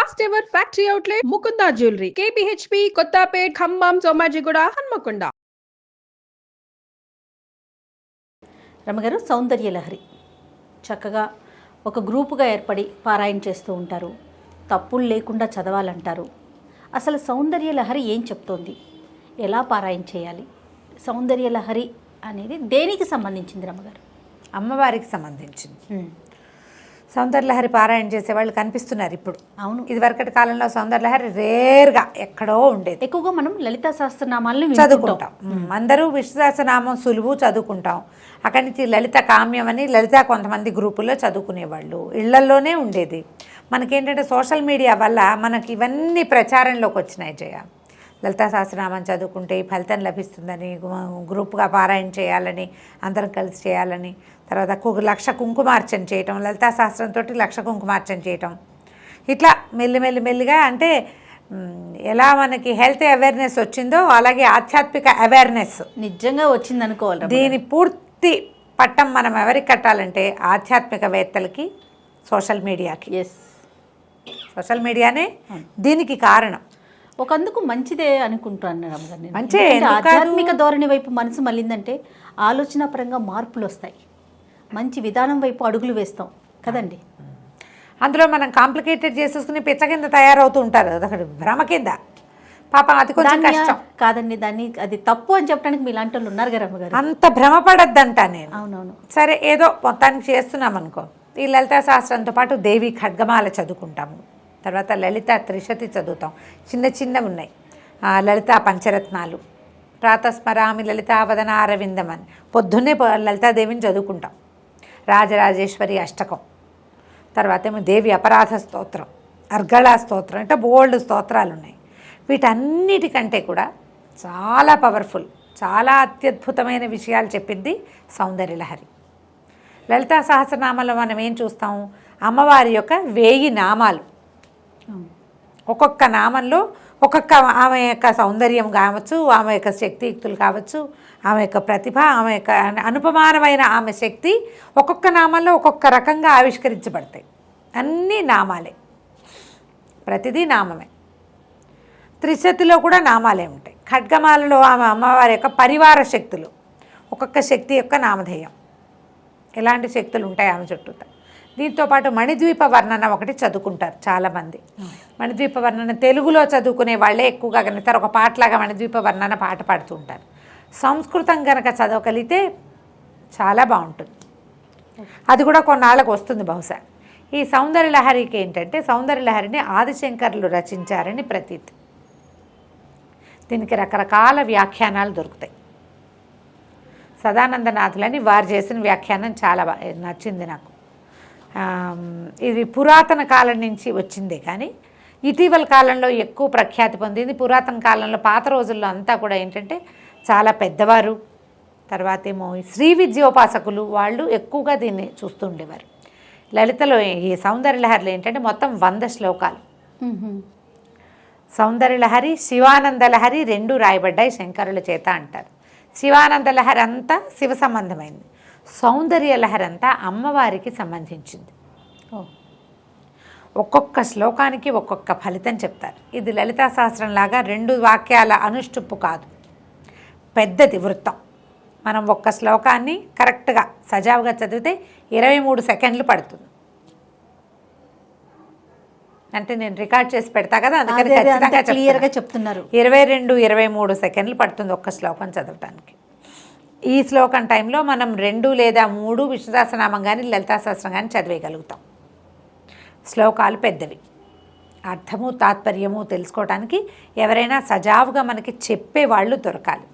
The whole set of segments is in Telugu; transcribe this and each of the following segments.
First ever factory outlet Mukunda jewellery KPHB Kothapet Khammam Somajiguda Hanamkonda. రమగారు, సౌందర్య లహరి చక్కగా ఒక గ్రూపుగా ఏర్పడి పారాయణ చేస్తూ ఉంటారు. తప్పులు లేకుండా చదవాలంటారు. అసలు సౌందర్య లహరి ఏం చెప్తోంది? ఎలా పారాయణ చేయాలి? సౌందర్య లహరి అనేది దేనికి సంబంధించింది రమగారు? అమ్మవారికి సంబంధించింది. సౌందర్యలహరి పారాయణ చేసేవాళ్ళు కనిపిస్తున్నారు ఇప్పుడు. అవును, ఇదివరకటి కాలంలో సౌందర్యలహరి రేర్గా ఎక్కడో ఉండేది. ఎక్కువగా మనం లలితా సహస్రనామాలను చదువుకుంటాం. అందరూ విష్ణు సహస్రనామం సులువు చదువుకుంటాం. అక్కడి నుంచి లలిత కామ్యం అని లలిత కొంతమంది గ్రూపుల్లో చదువుకునేవాళ్ళు. ఇళ్లల్లోనే ఉండేది. మనకేంటంటే సోషల్ మీడియా వల్ల మనకి ఇవన్నీ ప్రచారంలోకి వచ్చినాయి. లలితా సహస్రనామం చదువుకుంటే ఈ ఫలితం లభిస్తుందని, గ్రూప్గా పారాయణ చేయాలని, అందరం కలిసి చేయాలని, తర్వాత 1,00,000 కుంకుమార్చన చేయటం, లలితా సహస్రంతో 1,00,000 కుంకుమార్చన చేయటం, ఇట్లా మెల్లిగా అంటే ఎలా మనకి హెల్త్ అవేర్నెస్ వచ్చిందో అలాగే ఆధ్యాత్మిక అవేర్నెస్ నిజంగా వచ్చింది అనుకోవాలి. దీని పూర్తి పట్టం మనం ఎవరికి కట్టాలంటే ఆధ్యాత్మికవేత్తలకి, సోషల్ మీడియాకి. సోషల్ మీడియానే దీనికి కారణం. ఒకందుకు మంచిదే అనుకుంటాను రమగారు. మంచి ఆధ్యాత్మిక ధోరణి వైపు మనసు మళ్ళిందంటే ఆలోచన పరంగా మార్పులు వస్తాయి. మంచి విధానం వైపు అడుగులు వేస్తాం కదండి. అందులో మనం కాంప్లికేటెడ్ చేసేసుకుని పిచ్చ కింద తయారవుతూ ఉంటారు. అదొకటి భ్రమ కింద. పాపం అది కొంచెం కష్టం కాదండి. దాన్ని అది తప్పు అని చెప్పడానికి మీ లాంటి వాళ్ళు ఉన్నారు కదా రమగారు. అంత భ్రమపడద్దంట నేను. అవునవును. సరే, ఏదో మొత్తానికి చేస్తున్నాం అనుకో. ఈ లలితా శాస్త్రంతో పాటు దేవి ఖడ్గమాల చదువుకుంటాము. తర్వాత లలిత త్రిశతి చదువుతాం. చిన్నవి ఉన్నాయి. లలితా పంచరత్నాలు, ప్రాతస్మరామి లలితావదన అరవిందం అని పొద్దున్నే లలితాదేవిని చదువుకుంటాం. రాజరాజేశ్వరి అష్టకం, తర్వాత ఏమో దేవి అపరాధ స్తోత్రం, అర్గళా స్తోత్రం, అంటే బోల్డ్ స్తోత్రాలు ఉన్నాయి. వీటన్నిటికంటే కూడా చాలా పవర్ఫుల్, చాలా అత్యద్భుతమైన విషయాలు చెప్పింది సౌందర్యలహరి. లలితా సహస్రనామంలో మనం ఏం చూస్తాం? అమ్మవారి యొక్క 1000 నామాలు. ఒక్కొక్క నామంలో ఒక్కొక్క ఆమె యొక్క సౌందర్యం కావచ్చు, ఆమె యొక్క శక్తియుక్తులు కావచ్చు, ఆమె యొక్క ప్రతిభ, ఆమె యొక్క అనుపమానమైన ఆమె శక్తి ఒక్కొక్క నామంలో ఒక్కొక్క రకంగా ఆవిష్కరించబడతాయి. అన్నీ నామాలే, ప్రతిదీ నామమే. త్రిశతిలో కూడా నామాలే ఉంటాయి. ఖడ్గమాలలో ఆమె అమ్మవారి యొక్క పరివార శక్తులు, ఒక్కొక్క శక్తి యొక్క నామధేయం, ఎలాంటి శక్తులు ఉంటాయి ఆమె చుట్టూ. దీంతోపాటు మణిద్వీప వర్ణన ఒకటి చదువుకుంటారు చాలామంది. మణిద్వీప వర్ణన తెలుగులో చదువుకునే వాళ్ళే ఎక్కువగా కనిపిస్తారు. ఒక పాటలాగా మణిద్వీప వర్ణన పాట పాడుతూ ఉంటారు. సంస్కృతం కనుక చదవగలిగితే చాలా బాగుంటుంది. అది కూడా కొన్నాళ్ళకు వస్తుంది బహుశా. ఈ సౌందర్యలహరికి ఏంటంటే, సౌందర్యలహరిని ఆదిశంకరులు రచించారని ప్రతీతి. దీనికి రకరకాల వ్యాఖ్యానాలు దొరుకుతాయి. సదానందనాథులని వారు చేసిన వ్యాఖ్యానం చాలా నచ్చింది నాకు. ఇది పురాతన కాలం నుంచి వచ్చిందే కానీ ఇటీవల కాలంలో ఎక్కువ ప్రఖ్యాతి పొందింది. పురాతన కాలంలో పాత రోజుల్లో అంతా కూడా ఏంటంటే చాలా పెద్దవారు, తర్వాత ఏమో శ్రీ విద్యోపాసకులు వాళ్ళు ఎక్కువగా దీన్ని చూస్తూ ఉండేవారు. లలితలో ఈ సౌందర్యలహరిలో ఏంటంటే మొత్తం 100 శ్లోకాలు. సౌందర్యలహరి, శివానందలహరి 2 రాయబడ్డాయి శంకరుల చేత అంటారు. శివానందలహరి అంతా శివ సంబంధమైంది, సౌందర్యలహరి అంతా అమ్మవారికి సంబంధించింది. ఒక్కొక్క శ్లోకానికి ఒక్కొక్క ఫలితం చెప్తారు. ఇది లలితా సహస్రంలాగా 2 వాక్యాల అనుష్టుప్పు కాదు, పెద్దది వృత్తం. మనం ఒక్క శ్లోకాన్ని కరెక్ట్గా సజావుగా చదివితే 23 సెకండ్లు పడుతుంది. అంటే నేను రికార్డ్ చేసి పెడతా కదా, అందుకని ఖచ్చితంగా క్లియర్గా చెప్తున్నారు. 22-23 సెకండ్లు పడుతుంది ఒక్క శ్లోకం చదవటానికి. ఈ శ్లోకం టైంలో మనం 2 లేదా 3 విష్ణు సహస్రనామం కానీ లలితా సహస్రం కానీ చదివేయగలుగుతాం. శ్లోకాలు పెద్దవి, అర్థము తాత్పర్యము తెలుసుకోవడానికి ఎవరైనా సజావుగా మనకి చెప్పేవాళ్ళు దొరకాలి.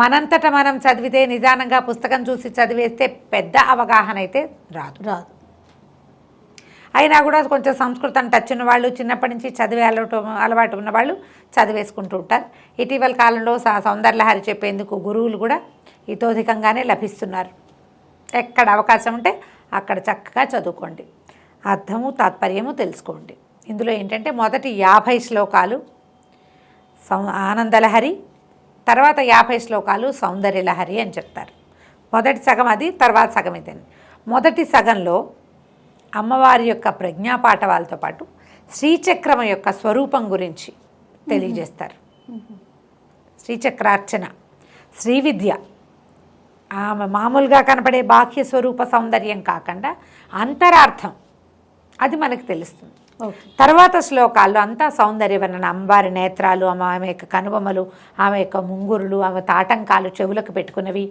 మనంతటా మనం చదివితే, నిదానంగా పుస్తకం చూసి చదివేస్తే పెద్ద అవగాహన అయితే రాదు. అయినా కూడా కొంచెం సంస్కృతం టచ్ ఉన్న వాళ్ళు, చిన్నప్పటి నుంచి చదివే అలవాటు ఉన్న వాళ్ళు చదివేసుకుంటూ ఉంటారు. ఇటీవల కాలంలో సౌందర్యలహరి చెప్పేందుకు గురువులు కూడా ఇతోధికంగానే లభిస్తున్నారు. ఎక్కడ అవకాశం ఉంటే అక్కడ చక్కగా చదువుకోండి, అర్థము తాత్పర్యము తెలుసుకోండి. ఇందులో ఏంటంటే మొదటి 50 శ్లోకాలు ఆనందలహరి, తర్వాత 50 శ్లోకాలు సౌందర్యలహరి అని చెప్తారు. మొదటి సగం అది, తర్వాత సగం ఇదని. మొదటి సగంలో అమ్మవారి యొక్క ప్రజ్ఞాపాఠవాలతో పాటు శ్రీచక్రం యొక్క స్వరూపం గురించి తెలియజేస్తారు. శ్రీచక్రార్చన, శ్రీవిద్య, ఆమె మామూలుగా కనపడే బాహ్య స్వరూప సౌందర్యం కాకుండా అంతరార్థం అది మనకు తెలుస్తుంది. తర్వాత శ్లోకాల్లో అంతా సౌందర్యవర్ణన, అమ్మవారి నేత్రాలు, ఆమె యొక్క కనుబొమ్మలు, ఆమె యొక్క ముంగురులు, ఆమె తాటంకాలు, చెవులకు పెట్టుకున్నవి,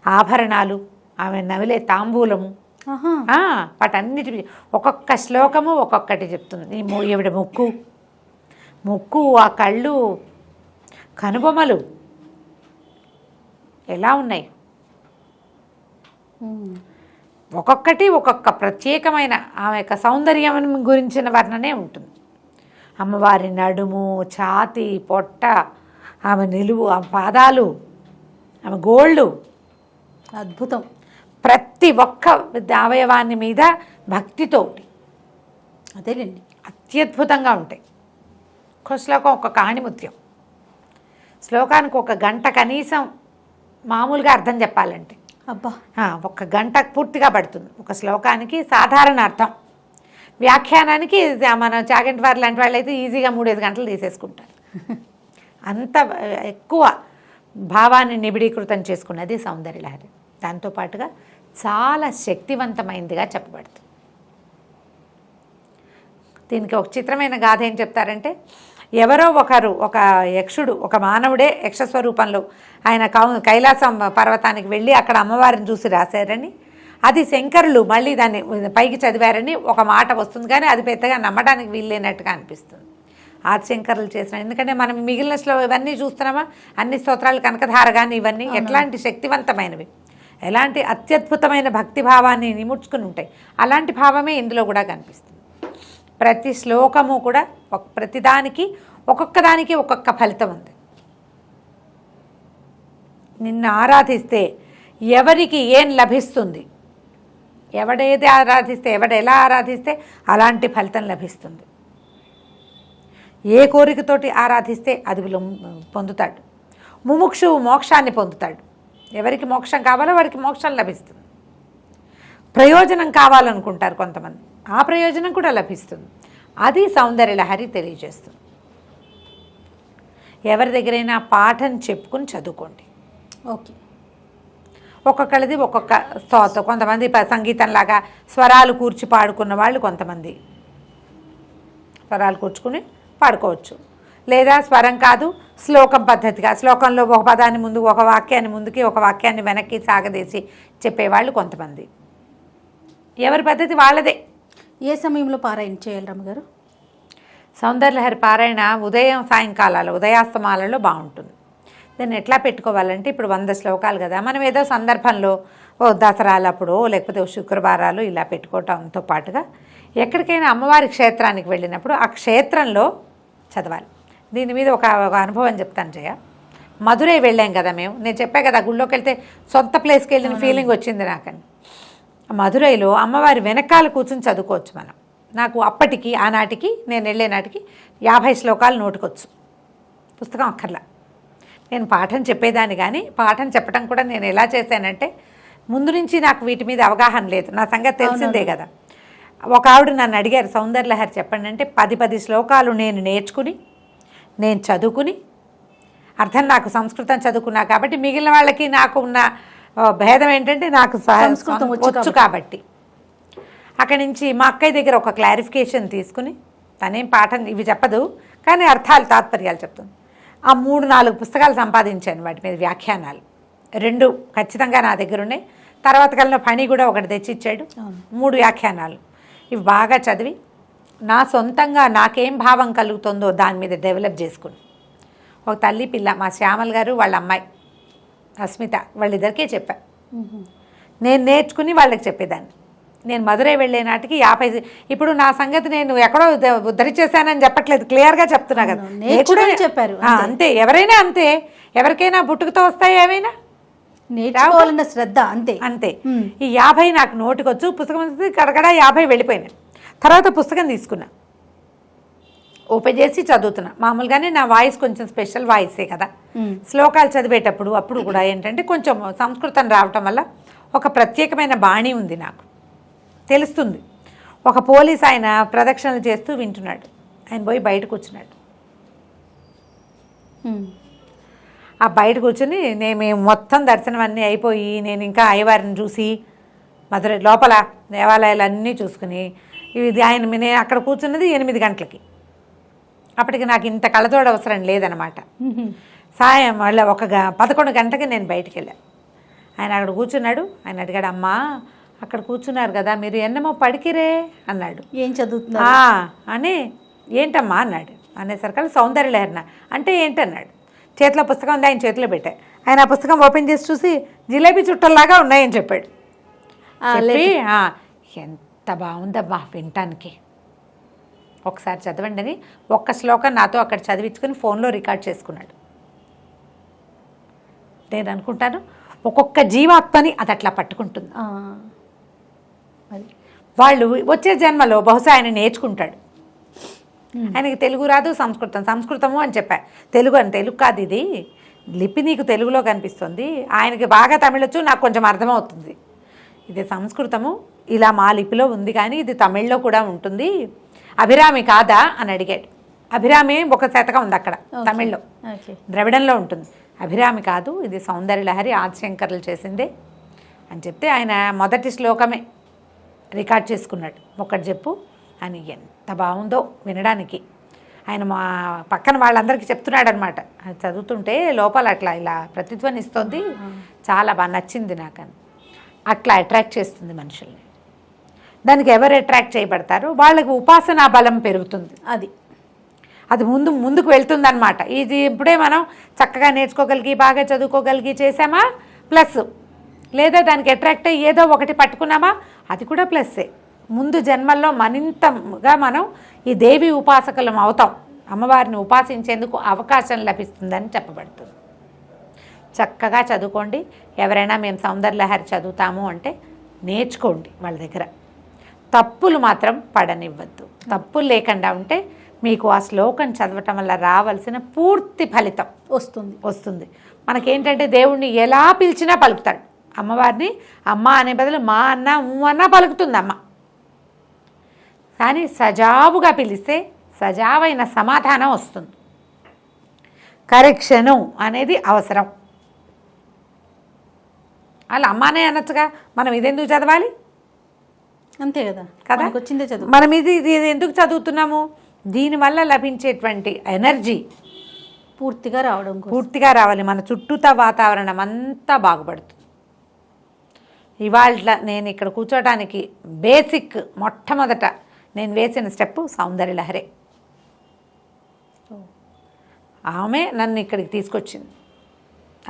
ఆభరణాలు, ఆమె నవిలే తాంబూలము, వాటన్నిటి ఒక్కొక్క శ్లోకము ఒక్కొక్కటి చెప్తుంది. ఈవిడ ముక్కు, ఆ కళ్ళు, కనుబొమ్మలు ఎలా ఉన్నాయి, ఒక్కొక్కటి ఒక్కొక్క ప్రత్యేకమైన ఆమె యొక్క సౌందర్యం గురించిన వర్ణనే ఉంటుంది. అమ్మవారి నడుము, ఛాతి, పొట్ట, ఆమె నిలువు, ఆమె పాదాలు, ఆమె గోళ్ళు, అద్భుతం. ప్రతి ఒక్క అవయవాన్ని మీద భక్తితోటి అదేలేండి అత్యద్భుతంగా ఉంటాయి. ఒక్క శ్లోకం ఒక కాణిముత్యం. శ్లోకానికి 1 గంట కనీసం మామూలుగా అర్థం చెప్పాలంటే అబ్బా 1 గంట పూర్తిగా పడుతుంది ఒక శ్లోకానికి. సాధారణ అర్థం, వ్యాఖ్యానానికి మన చాగంటి వారు లాంటి వాళ్ళు అయితే ఈజీగా 3-5 గంటలు తీసేసుకుంటారు. అంత ఎక్కువ భావాన్ని నిబిడీకృతం చేసుకున్నది సౌందర్యలహరి. దాంతోపాటుగా చాలా శక్తివంతమైనదిగా చెప్పబడుతుంది. దీనికి ఒక చిత్రమైన గాథ ఏం చెప్తారంటే, ఎవరో ఒకరు, ఒక యక్షుడు, ఒక మానవుడే యక్షస్వరూపంలో ఆయన కైలాసం పర్వతానికి వెళ్ళి అక్కడ అమ్మవారిని చూసి రాశారని, అది శంకరులు మళ్ళీ దాన్ని పైకి చదివారని ఒక మాట వస్తుంది. కానీ అది పెద్దగా నమ్మడానికి వీల్లేనట్టుగా అనిపిస్తుంది. ఆదిశంకరులు చేసిన, ఎందుకంటే మనం మిగిలిన ఇవన్నీ చూస్తున్నామా, అన్ని స్తోత్రాలు, కనకధార కానీ ఇవన్నీ ఎట్లాంటి శక్తివంతమైనవి, ఎలాంటి అత్యద్భుతమైన భక్తిభావాన్ని నిముడ్చుకుని ఉంటాయి. అలాంటి భావమే ఇందులో కూడా కనిపిస్తుంది. ప్రతి శ్లోకము కూడా ప్రతిదానికి ఒక్కొక్కదానికి ఒక్కొక్క ఫలితం ఉంది. నిన్ను ఆరాధిస్తే ఎవరికి ఏం లభిస్తుంది, ఎవడేది ఆరాధిస్తే, ఎవడెలా ఆరాధిస్తే అలాంటి ఫలితం లభిస్తుంది. ఏ కోరికతోటి ఆరాధిస్తే అది పొందుతాడు. ముముక్షువు మోక్షాన్ని పొందుతాడు. ఎవరికి మోక్షం కావాలో వారికి మోక్షం లభిస్తుంది. ప్రయోజనం కావాలనుకుంటారు కొంతమంది, ఆ ప్రయోజనం కూడా లభిస్తుంది. అది సౌందర్యలహరి తెలియజేస్తుంది. ఎవరి దగ్గరైనా పాఠం చెప్పుకుని చదువుకోండి. ఓకే, ఒక్కొక్కరిది ఒక్కొక్క స్తోత్రం. కొంతమంది సంగీతంలాగా స్వరాలు కూర్చి పాడుకున్న వాళ్ళు, కొంతమంది స్వరాలు కూర్చుకుని పాడుకోవచ్చు. లేదా స్వరం కాదు, శ్లోకం పద్ధతిగా, శ్లోకంలో ఒక పదాన్ని ముందు, ఒక వాక్యాన్ని ముందుకి, ఒక వాక్యాన్ని వెనక్కి సాగదీసి చెప్పేవాళ్ళు కొంతమంది. ఎవరి పద్ధతి వాళ్ళదే. ఏ సమయంలో పారాయణ చేయాలి రమ్మగారు? సౌందర్యలహరి పారాయణ ఉదయం సాయంకాలాలు, ఉదయాస్తమాలలో బాగుంటుంది. దాన్ని ఎట్లా పెట్టుకోవాలంటే, ఇప్పుడు 100 శ్లోకాలు కదా, మనం ఏదో సందర్భంలో దసరాలప్పుడు లేకపోతే శుక్రవారాలు ఇలా పెట్టుకోవటంతో పాటుగా ఎక్కడికైనా అమ్మవారి క్షేత్రానికి వెళ్ళినప్పుడు ఆ క్షేత్రంలో చదవాలి. దీని మీద ఒక అనుభవం చెప్తాను జయ. మధురై వెళ్ళాం కదా మేము, నేను చెప్పా కదా గుళ్ళోకి వెళ్తే సొంత ప్లేస్కి వెళ్ళిన ఫీలింగ్ వచ్చింది నాకని. మధురైలో అమ్మవారి వెనకాల కూర్చొని చదువుకోవచ్చు మనం. నాకు అప్పటికి, ఆనాటికి, నేను వెళ్ళే నాటికి 50 శ్లోకాలు నోటుకొచ్చు, పుస్తకం అక్కర్లా. నేను పాఠం చెప్పేదాన్ని, కానీ పాఠం చెప్పడం కూడా నేను ఎలా చేశానంటే, ముందు నుంచి నాకు వీటి మీద అవగాహన లేదు, నా సంగతి తెలిసిందే కదా. ఒక ఆవిడ నన్ను అడిగారు, సౌందర్యలహరి చెప్పండి అంటే, 10 శ్లోకాలు నేను నేర్చుకుని, నేను చదువుకుని, అర్థం నాకు సంస్కృతం చదువుకున్నా కాబట్టి, మిగిలిన వాళ్ళకి నాకు ఉన్న భేదం ఏంటంటే, నాకు సంస్కృతం వచ్చు కాబట్టి. అక్కడి నుంచి మా అక్కయ్య దగ్గర ఒక క్లారిఫికేషన్ తీసుకుని, తనేం పాఠం ఇవి చెప్పదు కానీ అర్థాలు, తాత్పర్యాలు చెప్తుంది. ఆ 3-4 పుస్తకాలు సంపాదించాను, వాటి మీద వ్యాఖ్యానాలు 2 ఖచ్చితంగా నా దగ్గర ఉన్నాయి. తర్వాత కలిగిన పని కూడా ఒకటి తెచ్చిచ్చాడు, 3 వ్యాఖ్యానాలు. ఇవి బాగా చదివి నా సొంతంగా నాకేం భావం కలుగుతుందో దాని మీద డెవలప్ చేసుకుని, ఒక తల్లి పిల్ల, మా శ్యామల్ గారు వాళ్ళ అమ్మాయి అస్మిత, వాళ్ళిద్దరికీ చెప్పా. నేను నేర్చుకుని వాళ్ళకి చెప్పేదాన్ని. నేను మధురై వెళ్ళే నాటికి 50, ఇప్పుడు నా సంగతి నేను ఎక్కడో ఉద్ధరించేశానని చెప్పట్లేదు, క్లియర్గా చెప్తున్నా కదా. చెప్పారు అంతే, ఎవరైనా అంతే, ఎవరికైనా పుట్టుకతో వస్తాయి, ఏమైనా నేర్చుకోవాలన్న శ్రద్ధ అంతే అంతే. ఈ 50 నాకు నోటికొచ్చు, పుస్తకం కడగడ 50 వెళ్ళిపోయినాయి. తర్వాత పుస్తకం తీసుకున్నా, ఓపెన్ చేసి చదువుతున్నా. మామూలుగానే నా వాయిస్ కొంచెం స్పెషల్ వాయిసే కదా, శ్లోకాలు చదివేటప్పుడు అప్పుడు కూడా ఏంటంటే కొంచెం సంస్కృతం రావటం వల్ల ఒక ప్రత్యేకమైన బాణి ఉంది, నాకు తెలుస్తుంది. ఒక పోలీస్ ఆయన ప్రదక్షిణలు చేస్తూ వింటున్నాడు, ఆయన పోయి బయట కూర్చున్నాడు. ఆ బయట కూర్చుని మేము మొత్తం దర్శనం అన్నీ అయిపోయి నేను ఇంకా అయ్యవారిని చూసి మధుర లోపల దేవాలయాలన్నీ చూసుకుని ఇది నేను అక్కడ కూర్చున్నది 8 గంటలకి. అప్పటికి నాకు ఇంత కళ్ళతోడు అవసరం లేదనమాట. సాయం మళ్ళీ 11 గంటకి నేను బయటికి వెళ్ళాను. ఆయన అక్కడ కూర్చున్నాడు. ఆయన అడిగాడు, అమ్మా అక్కడ కూర్చున్నారు కదా మీరు ఎన్నమో పడికిరే అన్నాడు. ఏం చదువుతున్నా అని ఏంటమ్మా అన్నాడు. అనేసరికి సౌందర్యలహరి అంటే ఏంటన్నాడు. చేతిలో పుస్తకం ఉంది, ఆయన చేతిలో పెట్టా. ఆయన ఆ పుస్తకం ఓపెన్ చేసి చూసి జిలేబీ చుట్టల్లాగా ఉన్నాయని చెప్పాడు. చెప్పి ఎంత బాగుందమ్మా వినటానికి, ఒకసారి చదవండి అని ఒక్క శ్లోకం నాతో అక్కడ చదివించుకొని ఫోన్లో రికార్డ్ చేసుకున్నాడు. నేను అనుకుంటాను ఒక్కొక్క జీవాత్మని అది అట్లా పట్టుకుంటుంది. వాళ్ళు వచ్చే జన్మలో బహుశా ఆయన నేర్చుకుంటాడు. ఆయనకి తెలుగు రాదు, సంస్కృతము అని చెప్పా. తెలుగు కాదు, ఇది లిపి నీకు తెలుగులో కనిపిస్తుంది. ఆయనకి బాగా తమిళొచ్చు, నాకు కొంచెం అర్థమవుతుంది. ఇది సంస్కృతము ఇలా మా లిపిలో ఉంది, కానీ ఇది తమిళ్లో కూడా ఉంటుంది. అభిరామి కాదా అని అడిగాడు. అభిరామి ఒక శతకం ఉంది అక్కడ తమిళ్లో, ద్రవిడంలో ఉంటుంది. అభిరామి కాదు, ఇది సౌందర్యలహరి ఆదిశంకర్లు చేసిందే అని చెప్తే ఆయన మొదటి శ్లోకమే రికార్డ్ చేసుకున్నాడు. ఒకటి చెప్పు అని. ఎంత బాగుందో వినడానికి. ఆయన మా పక్కన వాళ్ళందరికీ చెప్తున్నాడు అనమాట. అది చదువుతుంటే లోపల అట్లా ఇలా ప్రతిధ్వనిస్తుంది. చాలా బాగా నచ్చింది నాకని. అట్లా అట్రాక్ట్ చేస్తుంది మనుషుల్ని. దానికి ఎవరు అట్రాక్ట్ చేయబడతారో వాళ్ళకి ఉపాసనా బలం పెరుగుతుంది. అది ముందుకు వెళ్తుంది అనమాట. ఇది ఇప్పుడే మనం చక్కగా నేర్చుకోగలిగి బాగా చదువుకోగలిగి చేసామా ప్లస్, లేదా దానికి అట్రాక్ట్ అయ్యి ఏదో ఒకటి పట్టుకున్నామా అది కూడా ప్లస్సే. ముందు జన్మల్లో మరింతగా మనం ఈ దేవి ఉపాసకులం అవుతాం. అమ్మవారిని ఉపాసించేందుకు అవకాశం లభిస్తుందని చెప్పబడుతుంది. చక్కగా చదువుకోండి. ఎవరైనా మేము సౌందర్యలహరి చదువుతాము అంటే నేర్చుకోండి వాళ్ళ దగ్గర. తప్పులు మాత్రం పడనివ్వద్దు. తప్పులు లేకుండా ఉంటే మీకు ఆ శ్లోకం చదవటం వల్ల రావాల్సిన పూర్తి ఫలితం వస్తుంది. మనకేంటంటే దేవుణ్ణి ఎలా పిలిచినా పలుకుతాడు. అమ్మవారిని అమ్మ అనే బదులు మా అన్న అన్నా పలుకుతుంది అమ్మ. కానీ సజావుగా పిలిస్తే సజావైన సమాధానం వస్తుంది. కరెక్షను అనేది అవసరం. అలా అమ్మానే అనొచ్చుగా, మనం ఇదెందుకు చదవాలి? అంతే కదా వచ్చిందే చదువు. మనం ఇది ఎందుకు చదువుతున్నాము? దీనివల్ల లభించేటువంటి ఎనర్జీ పూర్తిగా రావాలి. మన చుట్టూతా వాతావరణం అంతా బాగుపడుతుంది. ఇవాళ నేను ఇక్కడ కూర్చోడానికి బేసిక్ మొట్టమొదట నేను వేసిన స్టెప్ సౌందర్యలహరే. ఆమె నన్ను ఇక్కడికి తీసుకొచ్చింది.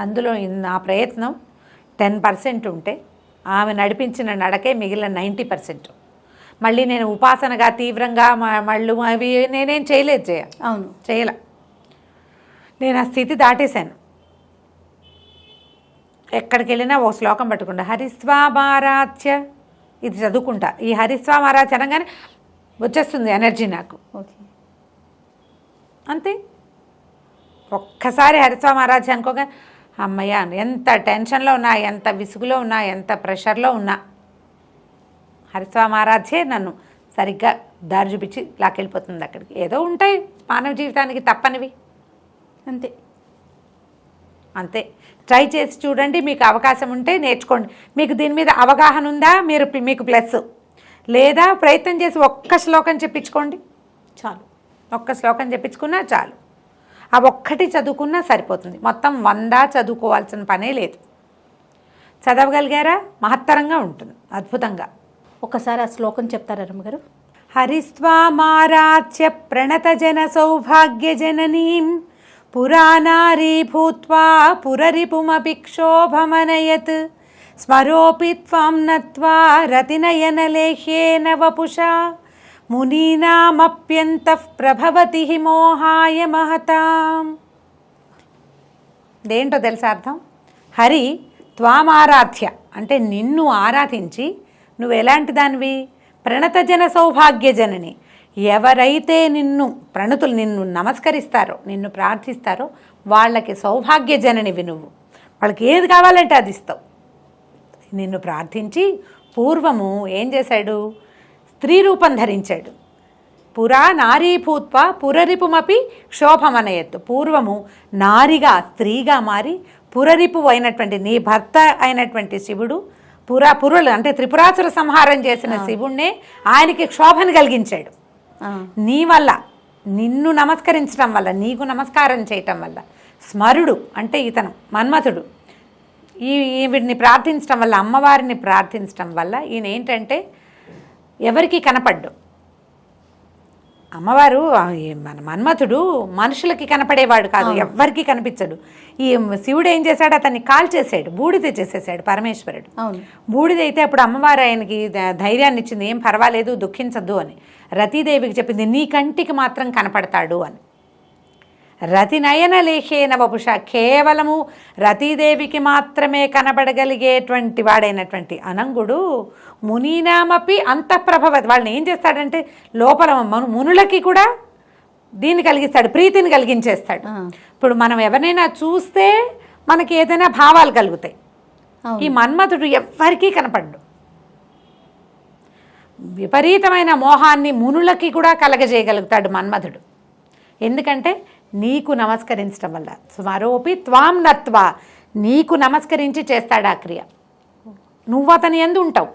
అందులో నా ప్రయత్నం 10% ఉంటే ఆమె నడిపించిన నడకే మిగిలిన 90%. మళ్ళీ నేను ఉపాసనగా తీవ్రంగా మళ్ళు అవి నేనేం చేయలేదు. చేయలే. నేను ఆ స్థితి దాటేశాను. ఎక్కడికి వెళ్ళినా ఓ శ్లోకం పట్టుకుంటా, హరిస్వామారాధ్య ఇది చదువుకుంటా. ఈ హరిస్వామారాధ్య అనగానే వచ్చేస్తుంది ఎనర్జీ నాకు. అంతే. ఒక్కసారి హరిస్వామారాధ్య అనుకోగా అమ్మయ్య, ఎంత టెన్షన్లో ఉన్నా, ఎంత విసుగులో ఉన్నా, ఎంత ప్రెషర్లో ఉన్నా హరిస్వామారాధ్యే నన్ను సరిగ్గా దారి చూపించి లాక్కెళ్ళిపోతుంది అక్కడికి. ఏదో ఉంటాయి మానవ జీవితానికి తప్పనివి. అంతే. ట్రై చేసి చూడండి. మీకు అవకాశం ఉంటే నేర్చుకోండి. మీకు దీని మీద అవగాహన ఉందా మీకు ప్లస్, లేదా ప్రయత్నం చేసి ఒక్క శ్లోకం చెప్పించుకోండి చాలు. ఒక్క శ్లోకం చెప్పించుకున్నా చాలు. ఆ ఒక్కటి చదువుకున్నా సరిపోతుంది. మొత్తం 100 చదువుకోవాల్సిన పనే లేదు. చదవగలిగారా మహత్తరంగా ఉంటుంది, అద్భుతంగా. ఒకసారి ఆ శ్లోకం చెప్తారా రమ్మగారు? హరిస్వామారాధ్య ప్రణత జన సౌభాగ్య జననీం పురానారీ భూత్వా పురరిపుమపి క్షోభమనయత్ స్మరోపి త్వాం నత్వా రతినయనలేహ్యేన వపుషా మునీనామప్యంతః ప్రభవతి మోహాయ మహతాం. దేంటో తెలుసా అర్థం? హరి త్వామారాధ్య అంటే నిన్ను ఆరాధించి నువ్వు ఎలాంటి దానివి? ప్రణతజన సౌభాగ్య జనని. ఎవరైతే నిన్ను నమస్కరిస్తారో, నిన్ను ప్రార్థిస్తారో వాళ్ళకి సౌభాగ్య జననివి నువ్వు. వాళ్ళకి ఏది కావాలంటే అది ఇస్తావు. నిన్ను ప్రార్థించి పూర్వము ఏం చేశాడు? స్త్రీ రూపం ధరించాడు. పురా నారీ భూత్వ పురరిపుమపి క్షోభమనయత్తు. పూర్వము నారిగా స్త్రీగా మారి పురరిపు అయినటువంటి నీ భర్త అయినటువంటి శివుడు పురులు అంటే త్రిపురాసుర సంహారం చేసిన శివుణ్ణే ఆయనకి క్షోభను కలిగించాడు. నీ వల్ల, నిన్ను నమస్కరించడం వల్ల, నీకు నమస్కారం చేయటం వల్ల, స్మరుడు అంటే ఇతను మన్మథుడు ఈవిడిని ప్రార్థించడం వల్ల, అమ్మవారిని ప్రార్థించడం వల్ల ఈయన ఏంటంటే ఎవరికి కనపడ్డు. అమ్మవారు మన మన్మథుడు మనుషులకి కనపడేవాడు కాదు, ఎవ్వరికి కనిపించడు. ఈ శివుడు ఏం చేశాడు, అతన్ని కాల్చేసాడు, బూడిద చేసేసాడు పరమేశ్వరుడు. బూడిదైతే అప్పుడు అమ్మవారు ఆయనకి ధైర్యాన్ని ఇచ్చింది, ఏం పర్వాలేదు దుఃఖించద్దు అని. రతీదేవికి చెప్పింది, నీ కంటికి మాత్రం కనపడతాడు అని. రతి నయన లేఖేన వపుష, కేవలము రతీదేవికి మాత్రమే కనబడగలిగేటువంటి వాడైనటువంటి అనంగుడు మునీనామపి అంతఃప్రభవతి. వాళ్ళని ఏం చేస్తాడంటే లోపల మునులకి కూడా దీన్ని కలిగిస్తాడు, ప్రీతిని కలిగించేస్తాడు. ఇప్పుడు మనం ఎవరినైనా చూస్తే మనకి ఏదైనా భావాలు కలుగుతాయి. ఈ మన్మథుడు ఎవ్వరికీ కనపడ్డు. విపరీతమైన మోహాన్ని మునులకి కూడా కలగజేయగలుగుతాడు మన్మథుడు. ఎందుకంటే నీకు నమస్కరించడం వల్ల. స్మరోపి త్వాం నత్వా, నీకు నమస్కరించి చేస్తాడు ఆ క్రియ. నువ్వు అతని యందు ఉంటావు,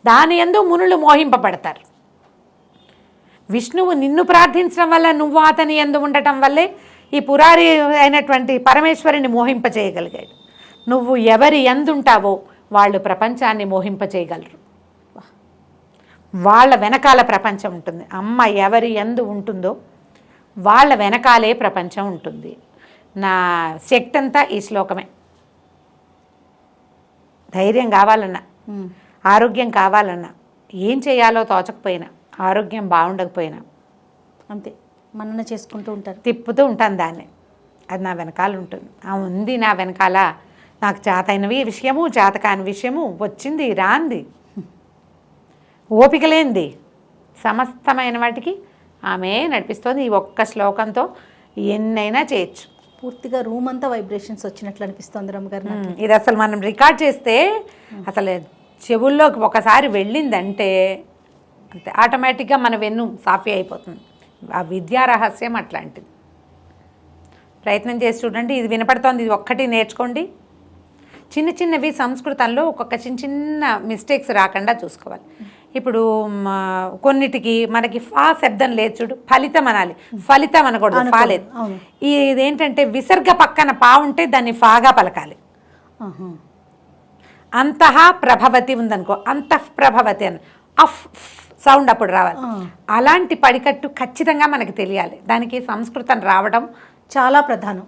దాని యందు మునులు మోహింపబడతారు. విష్ణువు నిన్ను ప్రార్థించడం వల్ల నువ్వు అతని యందు ఉండటం వల్లే ఈ పురారి అయినటువంటి పరమేశ్వరిని మోహింపచేయగలిగాడు. నువ్వు ఎవరి యందు ఉంటావో వాళ్ళు ప్రపంచాన్ని మోహింపచేయగలరు. వాళ్ళ వెనకాల ప్రపంచం ఉంటుంది. అమ్మ ఎవరి యందు ఉంటుందో వాళ్ళ వెనకాలే ప్రపంచం ఉంటుంది. నా శక్తి అంతా ఈ శ్లోకమే. ధైర్యం కావాలన్నా, ఆరోగ్యం కావాలన్నా, ఏం చేయాలో తోచకపోయినా, ఆరోగ్యం బాగుండకపోయినా అంతే మనన చేసుకుంటూ ఉంటారు, తిప్పుతూ ఉంటాను దాన్ని. అది నా వెనకాల ఉంటుంది. ఆ ఉంది నా వెనకాల. నాకు చేతైనవి విషయము, చేతకాని విషయము, వచ్చింది రాంది, ఓపిక లేనిది, సమస్తమైన వాటికి ఆమె నడిపిస్తుంది. ఈ ఒక్క శ్లోకంతో ఎన్నైనా చేయొచ్చు. పూర్తిగా రూమ్ అంతా వైబ్రేషన్స్ వచ్చినట్లు అనిపిస్తుంది రమ్మగారు. ఇది అసలు మనం రికార్డ్ చేస్తే అసలు చెవుల్లోకి ఒకసారి వెళ్ళిందంటే అంతే, ఆటోమేటిక్గా మన వెన్ను సాఫీ అయిపోతుంది. ఆ విద్యా రహస్యం అట్లాంటిది. ప్రయత్నం చేసి చూడండి. ఇది వినపడుతోంది, ఇది ఒక్కటి నేర్చుకోండి. చిన్న చిన్నవి సంస్కృతంలో ఒక్కొక్క చిన్న చిన్న మిస్టేక్స్ రాకుండా చూసుకోవాలి. ఇప్పుడు కొన్నిటికి మనకి ఫా శబ్దం లేదు చూడు, ఫలితం అనాలి, ఫలితం అనకూడదు, ఫా లేదు. ఇదేంటంటే విసర్గ పక్కన పా ఉంటే దాన్ని ఫాగా పలకాలి. అంతః ప్రభవతి ఉందనుకో, అంతః ప్రభవతి అని అఫ్ సౌండ్ అప్పుడు రావాలి. అలాంటి పడికట్టు ఖచ్చితంగా మనకి తెలియాలి. దానికి సంస్కృతం రావడం చాలా ప్రధానం.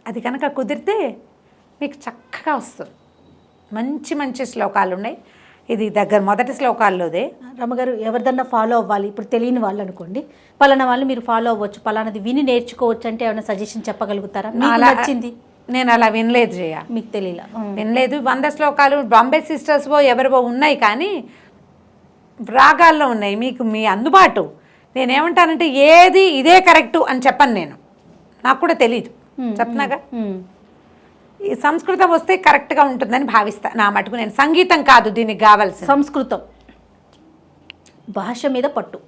అది కనుక కుదిరితే మీకు చక్కగా వస్తుంది. మంచి మంచి శ్లోకాలు ఉన్నాయి. ఇది మొదటి శ్లోకాల్లోదే. రమ్మగారు ఎవరిదన్నా ఫాలో అవ్వాలి, ఇప్పుడు తెలియని వాళ్ళు అనుకోండి, పలానా వాళ్ళు మీరు ఫాలో అవ్వచ్చు, పలానాది విని నేర్చుకోవచ్చు అంటే ఏమైనా సజెషన్ చెప్పగలుగుతారా? నచ్చింది. నేను అలా వినలేదు జయ, మీకు తెలియలా, వినలేదు. 100 శ్లోకాలు బాంబే సిస్టర్స్వో ఎవరివో ఉన్నాయి, కానీ రాగాల్లో ఉన్నాయి. మీకు మీ అందుబాటు. నేనేమంటానంటే ఏది ఇదే కరెక్టు అని చెప్పను నేను, నాకు కూడా తెలీదు, చెప్తున్నాగా. ఈ సంస్కృతం వస్తే కరెక్ట్గా ఉంటుందని భావిస్తా. నా మటుకు నేను సంగీతం కాదు దీనికి కావాల్సిన, సంస్కృతం భాష మీద పట్టు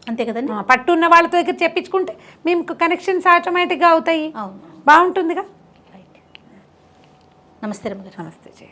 అంతే కదండి. పట్టు ఉన్న వాళ్ళతో దగ్గర చెప్పించుకుంటే మేము కనెక్షన్స్ ఆటోమేటిక్గా అవుతాయి. బాగుంటుందిగా. నమస్తే రమ్మగారు. నమస్తే జయ.